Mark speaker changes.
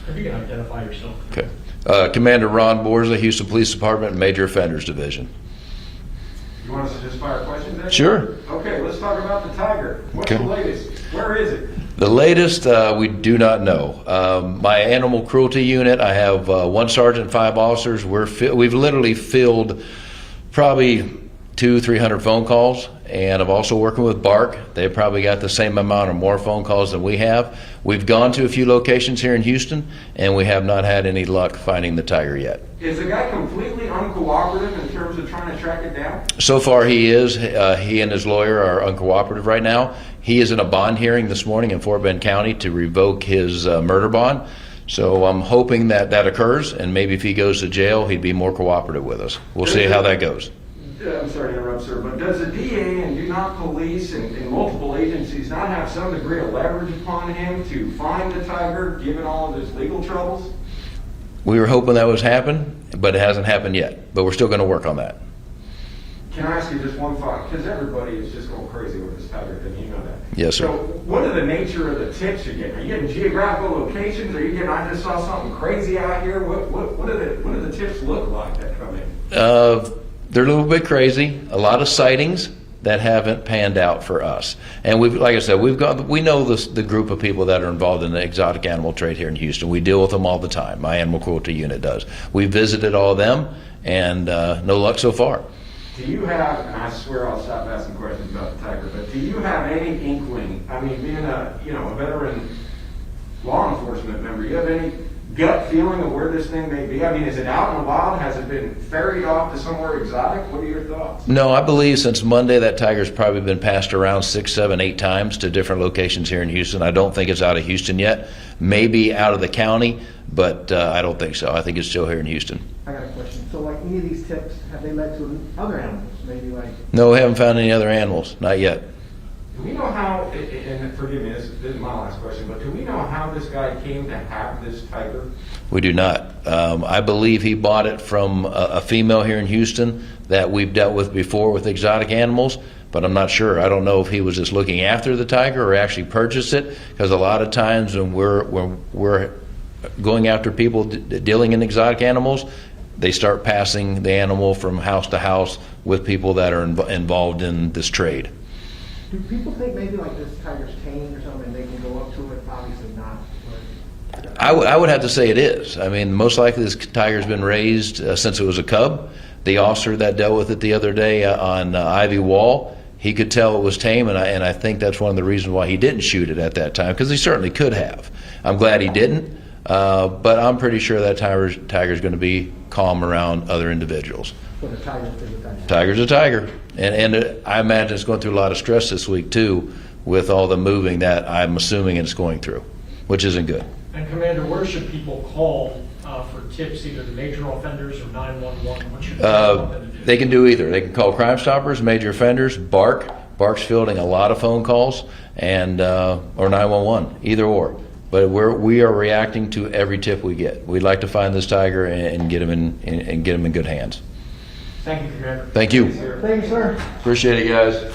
Speaker 1: If you can identify yourself.
Speaker 2: Okay. Commander Ron Borza, Houston Police Department, Major Offenders Division.
Speaker 3: You want us to just fire questions at you?
Speaker 2: Sure.
Speaker 3: Okay, let's talk about the Tiger. What's
Speaker 2: Okay.
Speaker 3: the latest? Where is it?
Speaker 2: The latest, we do not know. My animal cruelty unit, I have 1 sergeant, 5 officers. We've literally filled probably 200-300 phone calls, and I'm also working with Bark. They've probably got the same amount or more phone calls than we have. We've gone to a few locations here in Houston, and we have not had any luck finding the tiger yet.
Speaker 3: Is the guy completely uncooperative in terms of trying to track it down?
Speaker 2: So far he is. He and his lawyer are uncooperative right now. He is in a bond hearing this morning in Fort Bend County to revoke his murder bond. So I'm hoping that that occurs, and maybe if he goes to jail, he'd be more cooperative with us. We'll see how that goes.
Speaker 3: I'm sorry to interrupt, sir, but does the DA and do not police and multiple agencies not have some degree of leverage upon him to find the tiger, given all of his legal troubles?
Speaker 2: We were hoping that was happen, but it hasn't happened yet. But we're still going to work on that.
Speaker 3: Can I ask you just one thought? Because everybody is just going crazy with this tiger thing, you know that.
Speaker 2: Yes, sir.
Speaker 3: So what are the nature of the tips you're getting? Are you getting geographical locations? Are you getting, I just saw something crazy out here? What do the tips look like that come in?
Speaker 2: They're a little bit crazy. A lot of sightings that haven't panned out for us. And we've, like I said, we know the group of people that are involved in the exotic animal trade here in Houston. We deal with them all the time. My animal cruelty unit does. We visited all of them, and no luck so far.
Speaker 3: Do you have, and I swear I'll stop asking questions about the tiger, but do you have any inkling, I mean, being a veteran law enforcement member, you have any gut feeling of where this thing may be? I mean, is it out in the wild? Has it been ferried off to somewhere exotic? What are your thoughts?
Speaker 2: No, I believe since Monday that tiger's probably been passed around 6, 7, 8 times to different locations here in Houston. I don't think it's out of Houston yet. Maybe out of the county, but I don't think so. I think it's still here in Houston.
Speaker 4: I got a question. So like any of these tips, have they led to other animals? Maybe like...
Speaker 2: No, we haven't found any other animals. Not yet.
Speaker 3: Do we know how, and forgive me, this is my last question, but do we know how this guy came to have this tiger?
Speaker 2: We do not. I believe he bought it from a female here in Houston that we've dealt with before with exotic animals, but I'm not sure. I don't know if he was just looking after the tiger or actually purchased it, because a lot of times when we're going after people dealing in exotic animals, they start passing the animal from house to house with people that are involved in this trade.
Speaker 4: Do people think maybe like this tiger's tamed or something and they can go up to it? Obviously not.
Speaker 2: I would have to say it is. I mean, most likely this tiger's been raised since it was a cub. The officer that dealt with it the other day on Ivy Wall, he could tell it was tame, and I think that's one of the reasons why he didn't shoot it at that time, because he certainly could have. I'm glad he didn't, but I'm pretty sure that tiger's going to be calm around other individuals.
Speaker 4: So the tiger's a tiger.
Speaker 2: Tiger's a tiger. And I imagine it's going through a lot of stress this week, too, with all the moving that I'm assuming it's going through, which isn't good.
Speaker 1: And Commander, where should people call for tips, either the major offenders or 911? What should they do?
Speaker 2: They can do either. They can call Crime Stoppers, major offenders, Bark. Bark's fielding a lot of phone calls, and or 911, either or. But we are reacting to every tip we get. We'd like to find this tiger and get him in good hands.
Speaker 1: Thank you, Commander.
Speaker 2: Thank you.
Speaker 4: Thank you, sir.
Speaker 2: Appreciate it, guys.